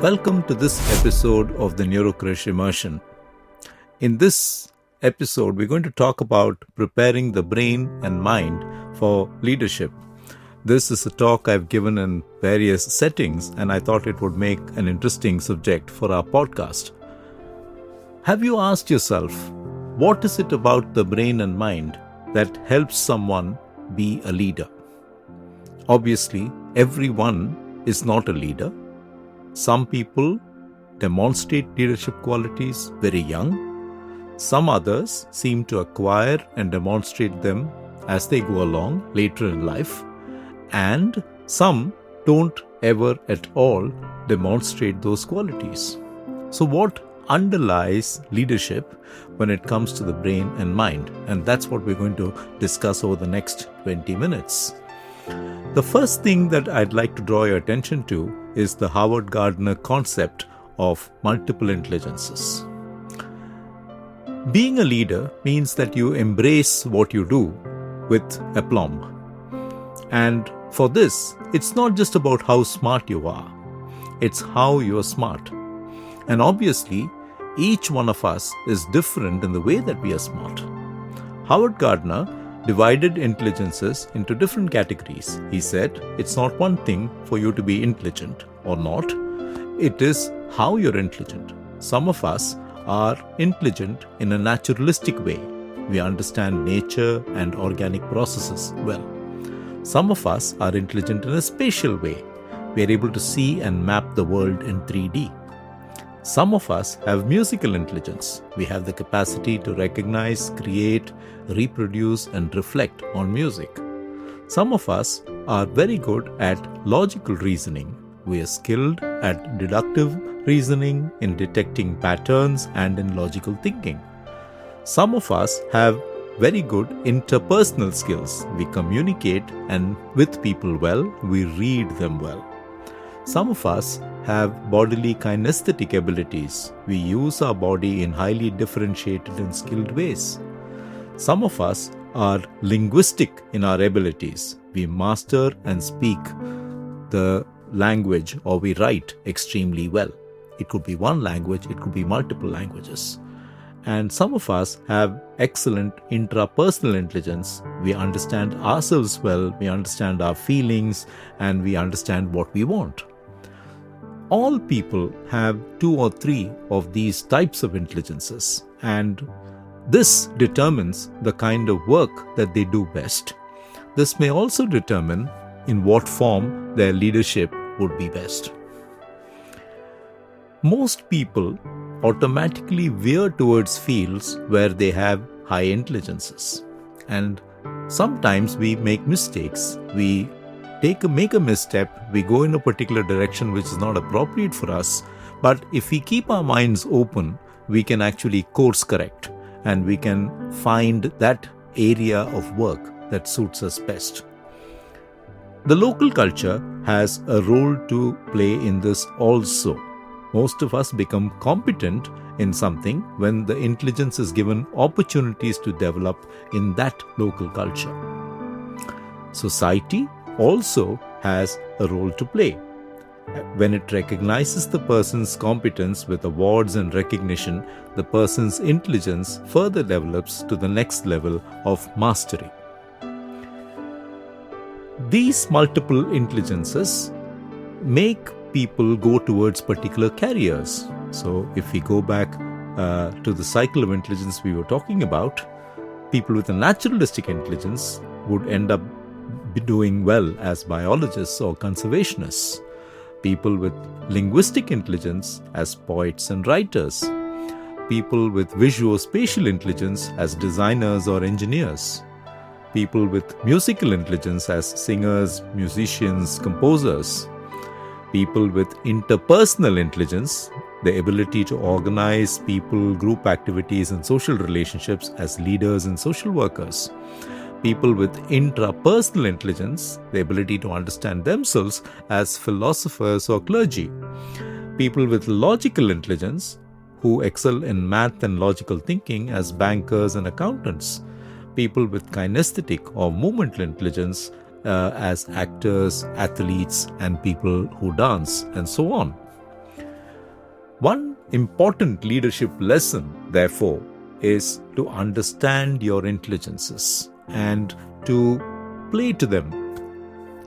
Welcome to this episode of the Neurocrush Immersion. In this episode, we're going to talk about preparing the brain and mind for leadership. This is a talk I've given in various settings, and I thought it would make an interesting subject for our podcast. Have you asked yourself, what is it about the brain and mind that helps someone be a leader? Obviously, everyone is not a leader. Some people demonstrate leadership qualities very young. Some others seem to acquire and demonstrate them as they go along later in life. And some don't ever at all demonstrate those qualities. So what underlies leadership when it comes to the brain and mind? And that's what we're going to discuss over the next 20 minutes. The first thing that I'd like to draw your attention to is the Howard Gardner concept of multiple intelligences. Being a leader means that you embrace what you do with aplomb. And for this, it's not just about how smart you are, it's how you're smart. And obviously, each one of us is different in the way that we are smart. Howard Gardner divided intelligences into different categories. He said, it's not one thing for you to be intelligent or not. It is how you're intelligent. Some of us are intelligent in a naturalistic way. We understand nature and organic processes well. Some of us are intelligent in a spatial way. We are able to see and map the world in 3D. Some of us have musical intelligence. We have the capacity to recognize, create, reproduce, and reflect on music. Some of us are very good at logical reasoning. We are skilled at deductive reasoning, in detecting patterns, and in logical thinking. Some of us have very good interpersonal skills. We communicate and with people well, we read them well. Some of us have bodily kinesthetic abilities. We use our body in highly differentiated and skilled ways. Some of us are linguistic in our abilities. We master and speak the language, or we write extremely well. It could be one language, it could be multiple languages. And some of us have excellent intrapersonal intelligence. We understand ourselves well, we understand our feelings, and we understand what we want. All people have 2 or 3 of these types of intelligences, and this determines the kind of work that they do best. This may also determine in what form their leadership would be best. Most people automatically veer towards fields where they have high intelligences, and sometimes we make mistakes. We make a misstep, we go in a particular direction which is not appropriate for us, but if we keep our minds open, we can actually course correct and we can find that area of work that suits us best. The local culture has a role to play in this also. Most of us become competent in something when the intelligence is given opportunities to develop in that local culture. Society also has a role to play. When it recognizes the person's competence with awards and recognition, the person's intelligence further develops to the next level of mastery. These multiple intelligences make people go towards particular careers. So if we go back to the cycle of intelligence we were talking about, people with a naturalistic intelligence would end up doing well as biologists or conservationists. People with linguistic intelligence as poets and writers. People with visuospatial intelligence as designers or engineers. People with musical intelligence as singers, musicians, composers. People with interpersonal intelligence, the ability to organize people, group activities, and social relationships as leaders and social workers. People with intrapersonal intelligence, the ability to understand themselves as philosophers or clergy. People with logical intelligence, who excel in math and logical thinking as bankers and accountants. People with kinesthetic or movement intelligence as actors, athletes, and people who dance, and so on. One important leadership lesson, therefore, is to understand your intelligences and to play to them.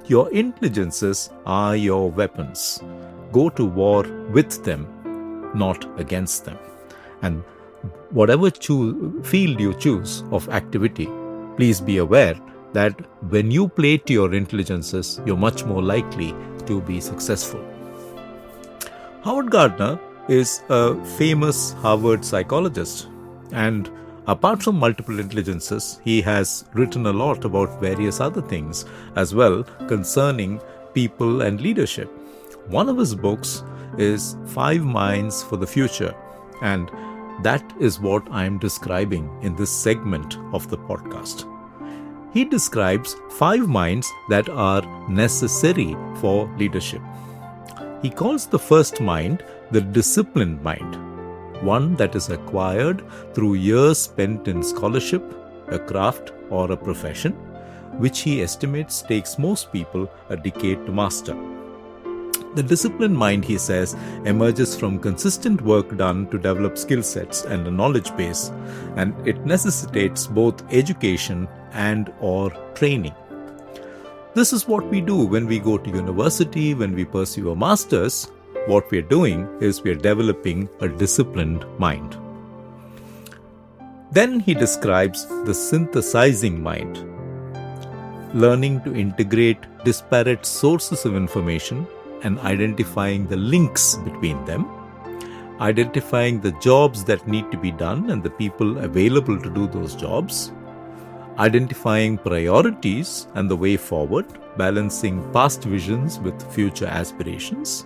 Your intelligences are your weapons. Go to war with them, not against them. And whatever field you choose of activity, please be aware that when you play to your intelligences, you're much more likely to be successful. Howard Gardner is a famous Harvard psychologist, and apart from multiple intelligences, he has written a lot about various other things as well concerning people and leadership. One of his books is 5 Minds for the Future, and that is what I am describing in this segment of the podcast. He describes 5 minds that are necessary for leadership. He calls the first mind the disciplined mind, one that is acquired through years spent in scholarship, a craft, or a profession, which he estimates takes most people a decade to master. The disciplined mind, he says, emerges from consistent work done to develop skill sets and a knowledge base, and it necessitates both education and/or training. This is what we do when we go to university, when we pursue a master's. What we are doing is we are developing a disciplined mind. Then he describes the synthesizing mind, learning to integrate disparate sources of information and identifying the links between them, identifying the jobs that need to be done and the people available to do those jobs, identifying priorities and the way forward, balancing past visions with future aspirations,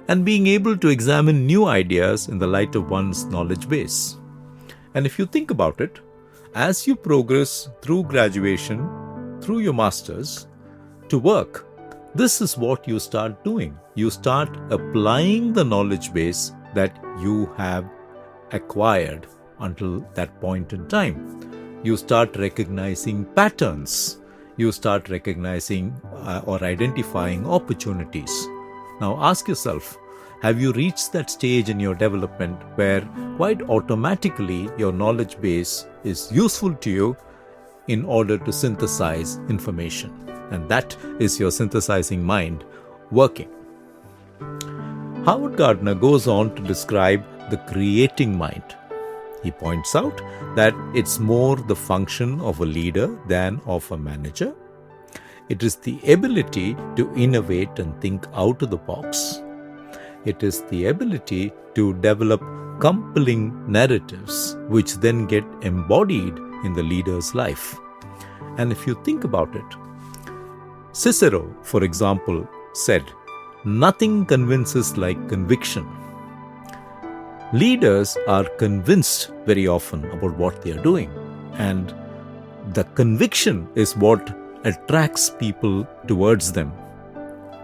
and being able to examine new ideas in the light of one's knowledge base. And if you think about it, as you progress through graduation, through your master's, to work, this is what you start doing. You start applying the knowledge base that you have acquired until that point in time. You start recognizing patterns. You start recognizing or identifying opportunities. Now ask yourself, have you reached that stage in your development where quite automatically your knowledge base is useful to you in order to synthesize information? And that is your synthesizing mind working. Howard Gardner goes on to describe the creating mind. He points out that it's more the function of a leader than of a manager. It is the ability to innovate and think out of the box. It is the ability to develop compelling narratives which then get embodied in the leader's life. And if you think about it, Cicero, for example, said, "Nothing convinces like conviction." Leaders are convinced very often about what they are doing, and the conviction is what attracts people towards them,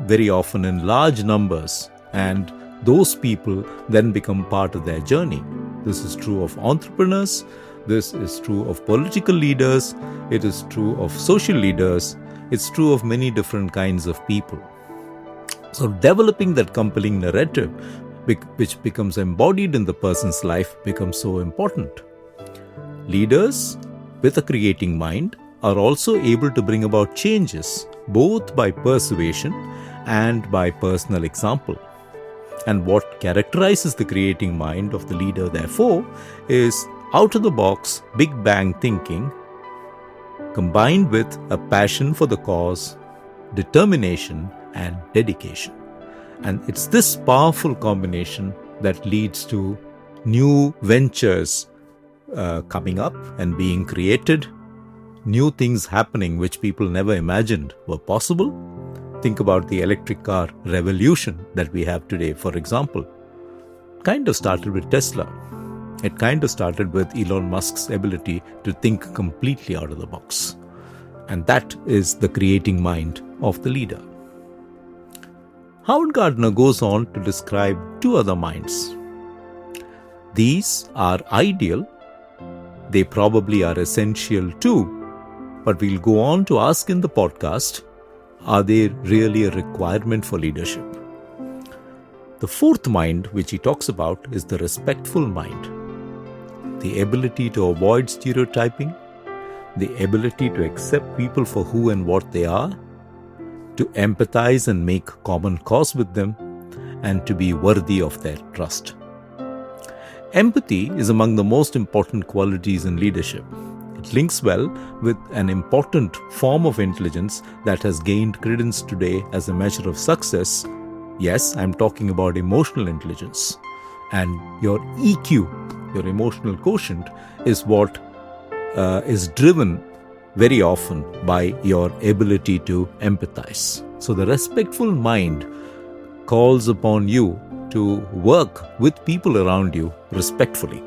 very often in large numbers, and those people then become part of their journey. This is true of entrepreneurs, this is true of political leaders, it is true of social leaders, it's true of many different kinds of people. So developing that compelling narrative which becomes embodied in the person's life becomes so important. Leaders with a creating mind are also able to bring about changes both by persuasion and by personal example. And what characterizes the creating mind of the leader, therefore, is out-of-the-box, big bang thinking combined with a passion for the cause, determination, and dedication. And it's this powerful combination that leads to new ventures coming up and being created, new things happening which people never imagined were possible. Think about the electric car revolution that we have today, for example. It kind of started with Tesla. It kind of started with Elon Musk's ability to think completely out of the box. And that is the creating mind of the leader. Howard Gardner goes on to describe 2 other minds. These are ideal. They probably are essential too. But we'll go on to ask in the podcast, are they really a requirement for leadership? The fourth mind, which he talks about, is the respectful mind. The ability to avoid stereotyping, the ability to accept people for who and what they are, to empathize and make common cause with them, and to be worthy of their trust. Empathy is among the most important qualities in leadership. It links well with an important form of intelligence that has gained credence today as a measure of success. Yes, I'm talking about emotional intelligence. And your EQ, your emotional quotient, is what is driven very often by your ability to empathize. So the respectful mind calls upon you to work with people around you respectfully.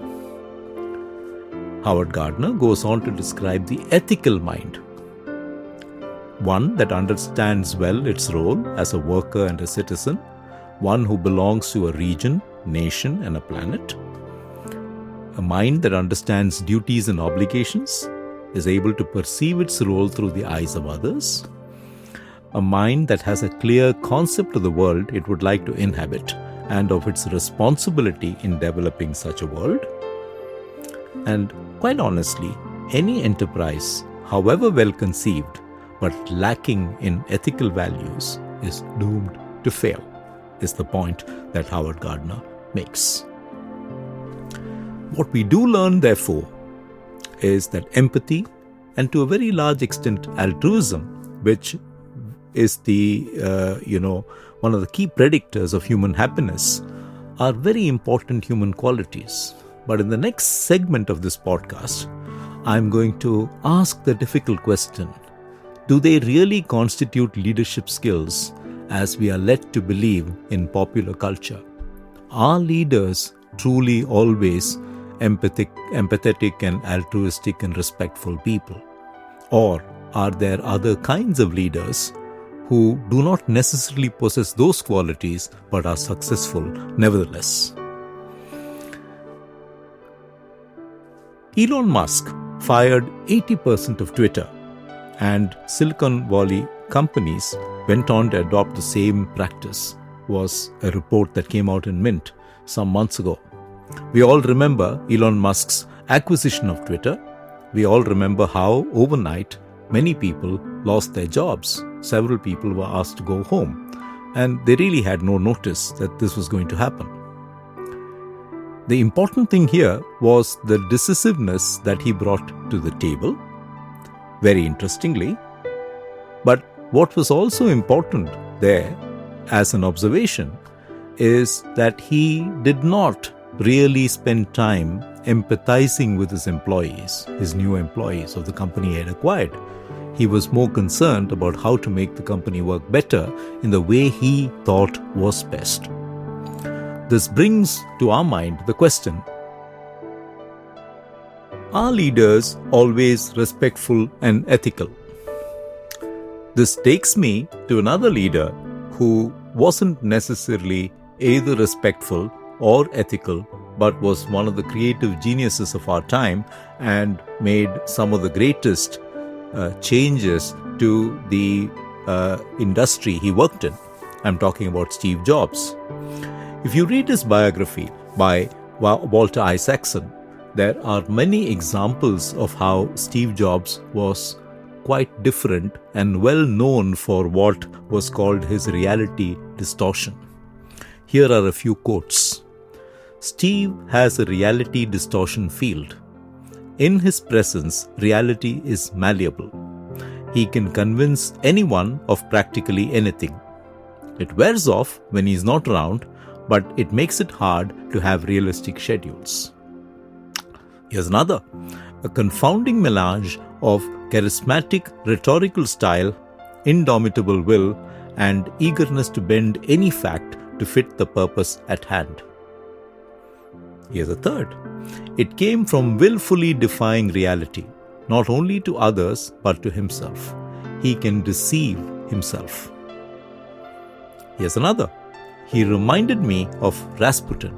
Howard Gardner goes on to describe the ethical mind, one that understands well its role as a worker and a citizen, one who belongs to a region, nation, and a planet. A mind that understands duties and obligations, is able to perceive its role through the eyes of others. A mind that has a clear concept of the world it would like to inhabit and of its responsibility in developing such a world. And quite honestly, any enterprise, however well conceived, but lacking in ethical values, is doomed to fail, is the point that Howard Gardner makes. What we do learn, therefore, is that empathy, and to a very large extent altruism, which is the one of the key predictors of human happiness, are very important human qualities. But in the next segment of this podcast, I'm going to ask the difficult question: do they really constitute leadership skills as we are led to believe in popular culture? Are leaders truly always empathetic and altruistic and respectful people? Or are there other kinds of leaders who do not necessarily possess those qualities but are successful nevertheless? Elon Musk fired 80% of Twitter, and Silicon Valley companies went on to adopt the same practice, was a report that came out in Mint some months ago. We all remember Elon Musk's acquisition of Twitter. We all remember how overnight many people lost their jobs. Several people were asked to go home, and they really had no notice that this was going to happen. The important thing here was the decisiveness that he brought to the table, very interestingly. But what was also important there, as an observation, is that he did not really spend time empathizing with his employees, his new employees of the company he had acquired. He was more concerned about how to make the company work better in the way he thought was best. This brings to our mind the question: are leaders always respectful and ethical? This takes me to another leader who wasn't necessarily either respectful or ethical, but was one of the creative geniuses of our time and made some of the greatest changes to the industry he worked in. I'm talking about Steve Jobs. If you read his biography by Walter Isaacson, there are many examples of how Steve Jobs was quite different and well known for what was called his reality distortion. Here are a few quotes. Steve has a reality distortion field. In his presence, reality is malleable. He can convince anyone of practically anything. It wears off when he's not around, but it makes it hard to have realistic schedules. Here's another. A confounding melange of charismatic rhetorical style, indomitable will, and eagerness to bend any fact to fit the purpose at hand. Here's a third. It came from willfully defying reality, not only to others but to himself. He can deceive himself. Here's another. He reminded me of Rasputin.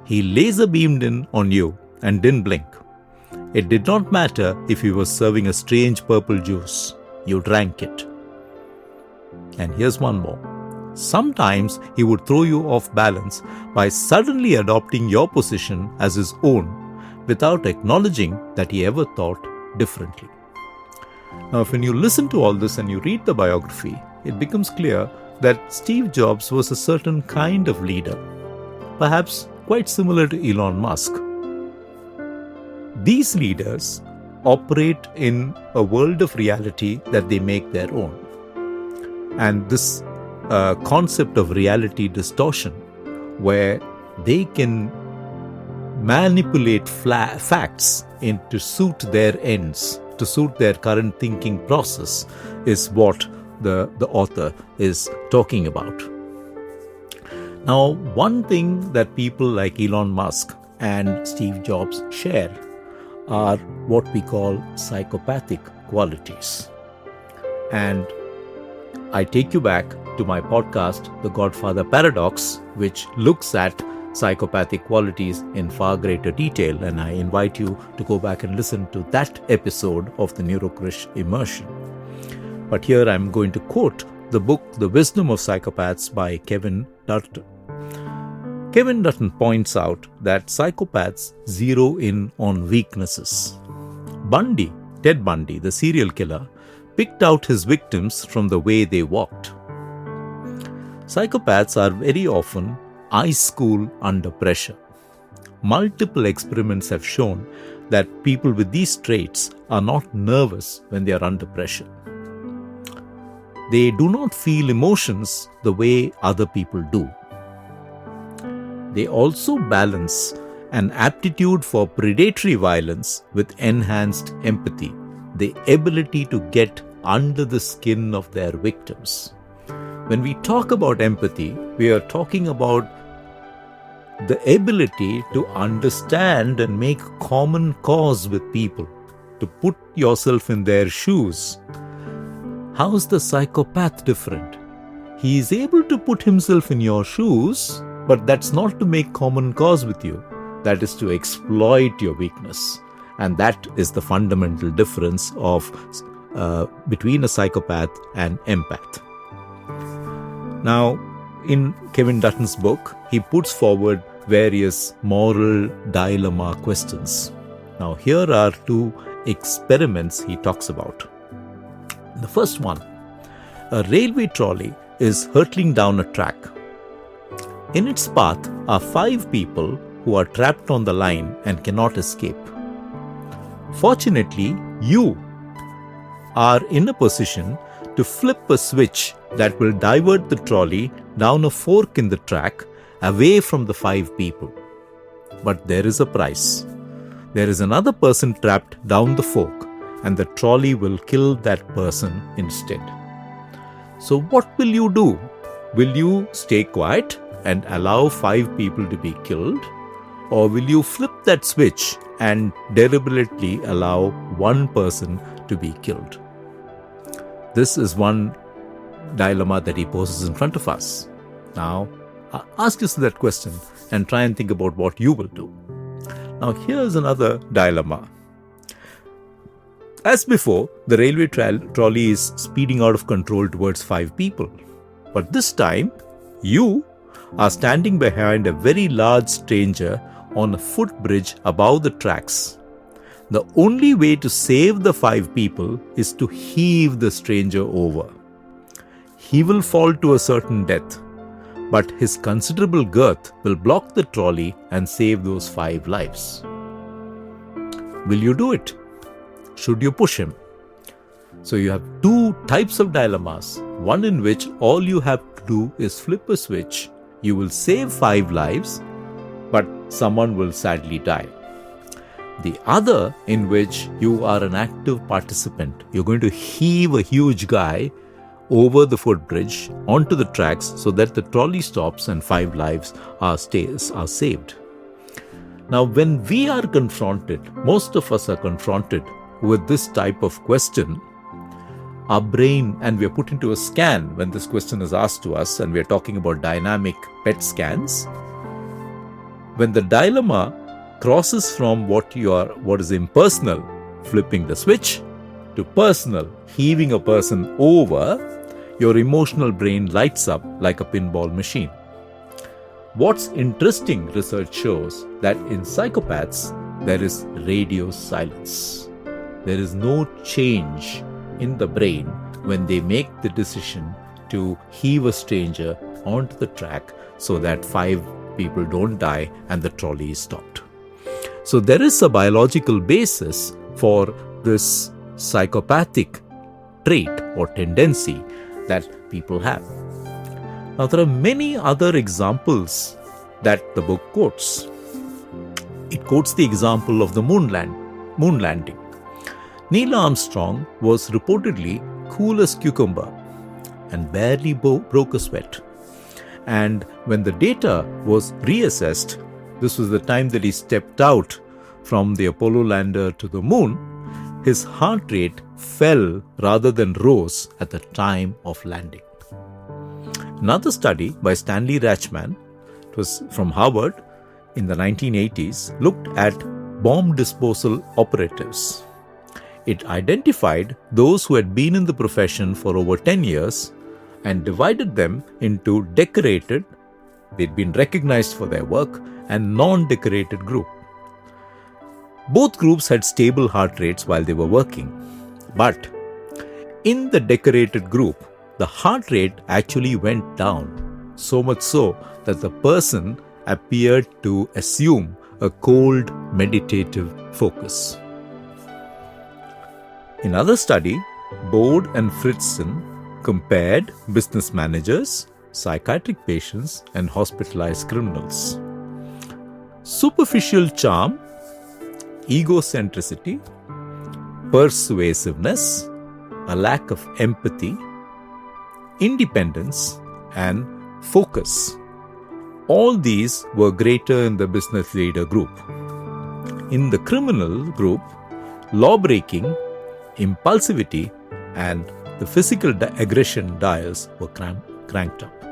He laser beamed in on you and didn't blink. It did not matter if he was serving a strange purple juice. You drank it. And here's one more. Sometimes he would throw you off balance by suddenly adopting your position as his own without acknowledging that he ever thought differently. Now, when you listen to all this and you read the biography, it becomes clear that Steve Jobs was a certain kind of leader, perhaps quite similar to Elon Musk. These leaders operate in a world of reality that they make their own. And this concept of reality distortion, where they can manipulate facts to suit their ends, to suit their current thinking process, is what the author is talking about. Now, one thing that people like Elon Musk and Steve Jobs share are what we call psychopathic qualities. And I take you back to my podcast, The Godfather Paradox, which looks at psychopathic qualities in far greater detail, and I invite you to go back and listen to that episode of the Neurokrish Immersion. But here I'm going to quote the book The Wisdom of Psychopaths by Kevin Dutton. Kevin Dutton points out that psychopaths zero in on weaknesses. Ted Bundy, the serial killer, picked out his victims from the way they walked. Psychopaths are very often ice cool under pressure. Multiple experiments have shown that people with these traits are not nervous when they are under pressure. They do not feel emotions the way other people do. They also balance an aptitude for predatory violence with enhanced empathy, the ability to get under the skin of their victims. When we talk about empathy, we are talking about the ability to understand and make common cause with people, to put yourself in their shoes. How is the psychopath different? He is able to put himself in your shoes, but that's not to make common cause with you. That is to exploit your weakness. And that is the fundamental difference between a psychopath and empath. Now, in Kevin Dutton's book, he puts forward various moral dilemma questions. Now, here are two experiments he talks about. The first one, a railway trolley is hurtling down a track. In its path are 5 people who are trapped on the line and cannot escape. Fortunately, you are in a position to flip a switch that will divert the trolley down a fork in the track away from the 5 people. But there is a price. There is another person trapped down the fork, and the trolley will kill that person instead. So what will you do? Will you stay quiet and allow 5 people to be killed? Or will you flip that switch and deliberately allow 1 person to be killed? This is one dilemma that he poses in front of us. Now, ask yourself that question and try and think about what you will do. Now, here's another dilemma. As before, the railway trolley is speeding out of control towards 5 people. But this time, you are standing behind a very large stranger on a footbridge above the tracks. The only way to save the 5 people is to heave the stranger over. He will fall to a certain death, but his considerable girth will block the trolley and save those 5 lives. Will you do it? Should you push him? So you have 2 types of dilemmas. One in which all you have to do is flip a switch. You will save 5 lives, but someone will sadly die. The other in which you are an active participant. You're going to heave a huge guy over the footbridge onto the tracks so that the trolley stops and 5 lives are saved. Now, when we are confronted, most of us are confronted with this type of question, our brain, and we are put into a scan when this question is asked to us, and we are talking about dynamic PET scans. When the dilemma crosses from what is impersonal, flipping the switch, to personal, heaving a person over, your emotional brain lights up like a pinball machine. What's interesting, research shows that in psychopaths, there is radio silence. There is no change in the brain when they make the decision to heave a stranger onto the track so that 5 people don't die and the trolley is stopped. So there is a biological basis for this psychopathic trait or tendency that people have. Now, there are many other examples that the book quotes. It quotes the example of the moon landing. Neil Armstrong was reportedly cool as cucumber and barely broke a sweat. And when the data was reassessed, this was the time that he stepped out from the Apollo lander to the moon, his heart rate fell rather than rose at the time of landing. Another study by Stanley Rachman, it was from Harvard in the 1980s, looked at bomb disposal operatives. It identified those who had been in the profession for over 10 years and divided them into decorated, they'd been recognized for their work, and non-decorated group. Both groups had stable heart rates while they were working, but in the decorated group, the heart rate actually went down, so much so that the person appeared to assume a cold, meditative focus. In another study, Bode and Fritzen compared business managers, psychiatric patients, and hospitalized criminals. Superficial charm, egocentricity, persuasiveness, a lack of empathy, independence, and focus. All these were greater in the business leader group. In the criminal group, law-breaking, impulsivity, and the physical aggression dials were cranked up.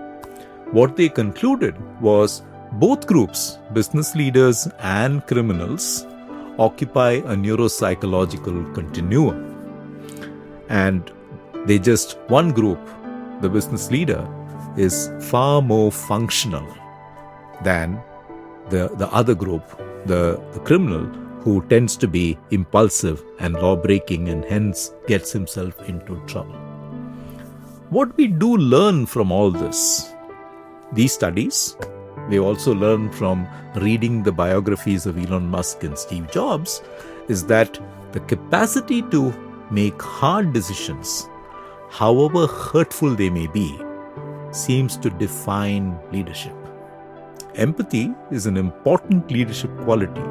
What they concluded was both groups, business leaders and criminals, occupy a neuropsychological continuum. And one group, the business leader, is far more functional than the other group, the criminal, who tends to be impulsive and law-breaking and hence gets himself into trouble. What we do learn from all this, these studies, we also learn from reading the biographies of Elon Musk and Steve Jobs, is that the capacity to make hard decisions, however hurtful they may be, seems to define leadership. Empathy is an important leadership quality,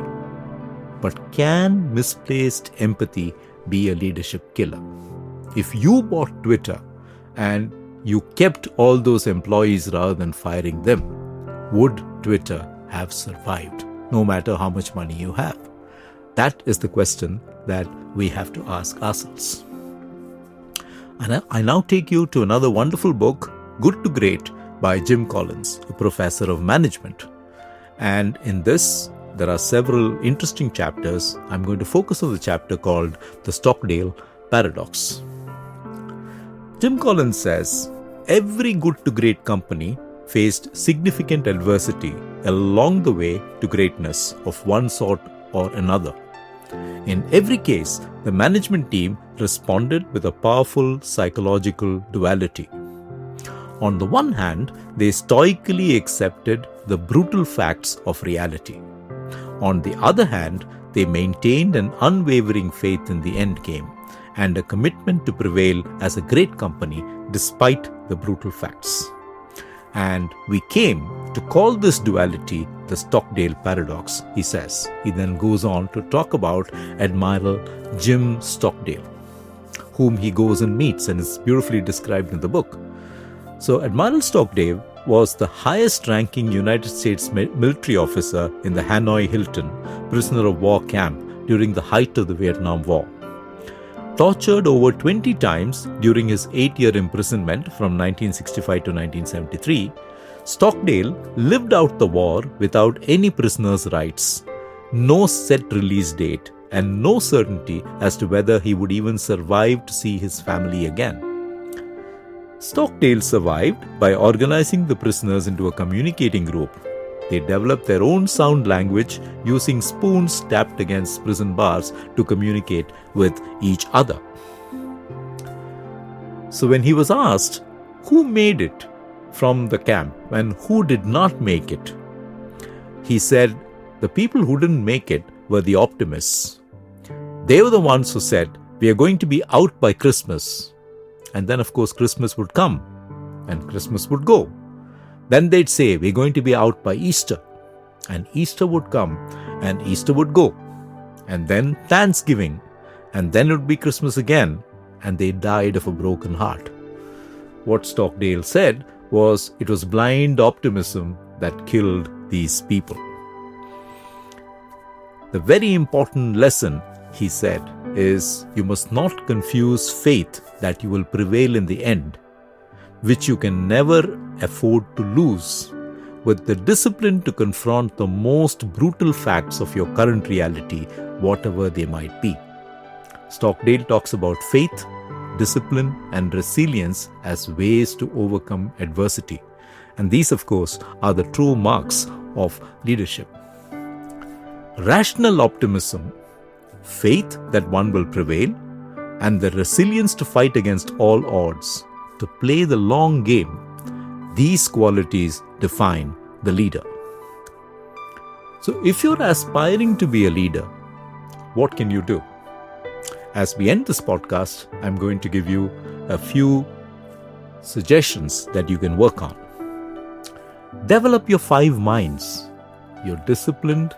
but can misplaced empathy be a leadership killer? If you bought Twitter and you kept all those employees rather than firing them, would Twitter have survived, no matter how much money you have? That is the question that we have to ask ourselves. And I now take you to another wonderful book, Good to Great, by Jim Collins, a professor of management. And in this, there are several interesting chapters. I'm going to focus on the chapter called The Stockdale Paradox. Jim Collins says, every good to great company faced significant adversity along the way to greatness of one sort or another. In every case, the management team responded with a powerful psychological duality. On the one hand, they stoically accepted the brutal facts of reality. On the other hand, they maintained an unwavering faith in the end game and a commitment to prevail as a great company despite the brutal facts. And we came to call this duality the Stockdale Paradox, he says. He then goes on to talk about Admiral Jim Stockdale, whom he goes and meets and is beautifully described in the book. So Admiral Stockdale was the highest-ranking United States military officer in the Hanoi Hilton prisoner of war camp during the height of the Vietnam War. Tortured over 20 times during his 8-year imprisonment from 1965 to 1973, Stockdale lived out the war without any prisoner's rights, no set release date, and no certainty as to whether he would even survive to see his family again. Stockdale survived by organizing the prisoners into a communicating group. They developed their own sound language using spoons tapped against prison bars to communicate with each other. So when he was asked who made it from the camp and who did not make it, he said the people who didn't make it were the optimists. They were the ones who said, we are going to be out by Christmas. And then, of course, Christmas would come and Christmas would go. Then they'd say, we're going to be out by Easter. And Easter would come and Easter would go. And then Thanksgiving. And then it would be Christmas again. And they died of a broken heart. What Stockdale said was it was blind optimism that killed these people. The very important lesson, he said, is you must not confuse faith that you will prevail in the end, which you can never afford to lose, with the discipline to confront the most brutal facts of your current reality, whatever they might be. Stockdale talks about faith, discipline, and resilience as ways to overcome adversity. And these, of course, are the true marks of leadership. Rational optimism, faith that one will prevail, and the resilience to fight against all odds, to play the long game. These qualities define the leader. So if you're aspiring to be a leader, what can you do? As we end this podcast, I'm going to give you a few suggestions that you can work on. Develop your 5 minds. Your disciplined,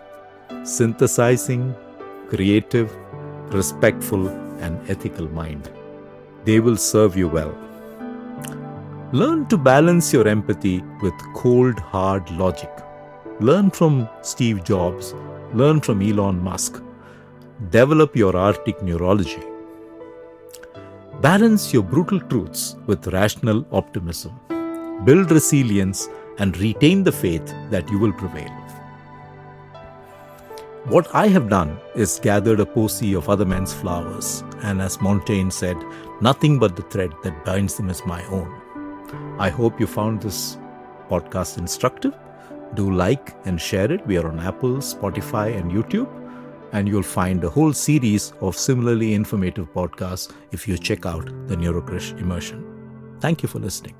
synthesizing, creative, respectful, and ethical mind. They will serve you well. Learn to balance your empathy with cold, hard logic. Learn from Steve Jobs. Learn from Elon Musk. Develop your Arctic neurology. Balance your brutal truths with rational optimism. Build resilience and retain the faith that you will prevail. What I have done is gathered a posy of other men's flowers, and as Montaigne said, nothing but the thread that binds them is my own. I hope you found this podcast instructive. Do like and share it. We are on Apple, Spotify, and YouTube, and you'll find a whole series of similarly informative podcasts if you check out the NeuroCrush Immersion. Thank you for listening.